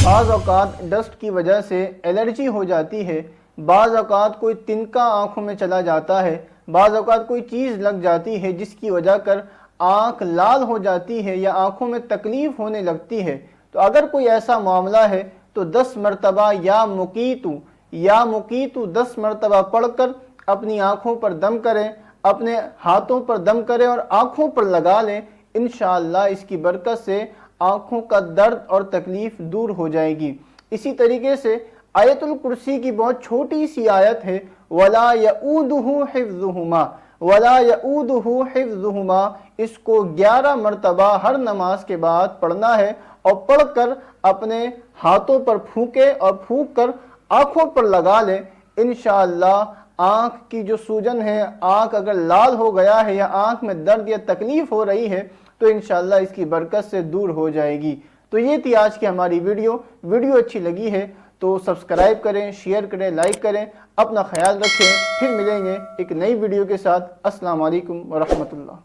بعض اوقات ڈسٹ کی وجہ سے الرجی ہو جاتی ہے، بعض اوقات کوئی تنکا آنکھوں میں چلا جاتا ہے، بعض اوقات کوئی چیز لگ جاتی ہے جس کی وجہ کر آنکھ لال ہو جاتی ہے یا آنکھوں میں تکلیف ہونے لگتی ہے۔ تو اگر کوئی ایسا معاملہ ہے تو 10 مرتبہ یا مقیتو 10 مرتبہ پڑھ کر اپنی آنکھوں پر دم کریں، اپنے ہاتھوں پر دم کریں اور آنکھوں پر لگا لیں۔ انشاءاللہ اس کی برکت سے آنکھوں کا درد اور تکلیف دور ہو جائے گی۔ اسی طریقے سے آیت الکرسی کی بہت چھوٹی سی آیت ہے، وَلَا يَؤُودُهُ حِفْظُهُمَا وَلَا يَؤُودُهُ حِفْظُهُمَا، اس کو 11 مرتبہ ہر نماز کے بعد پڑھنا ہے اور پڑھ کر اپنے ہاتھوں پر پھونکے اور پھونک کر آنکھوں پر لگا لیں۔ انشاءاللہ آنکھ کی جو سوجن ہے، آنکھ اگر لال ہو گیا ہے یا آنکھ میں درد یا تکلیف ہو رہی ہے تو انشاءاللہ اس کی برکت سے دور ہو جائے گی۔ تو یہ تھی آج کی ہماری ویڈیو اچھی لگی ہے تو سبسکرائب کریں، شیئر کریں، لائک کریں، اپنا خیال رکھیں۔ پھر ملیں گے ایک نئی ویڈیو کے ساتھ۔ السلام علیکم ورحمۃ اللہ۔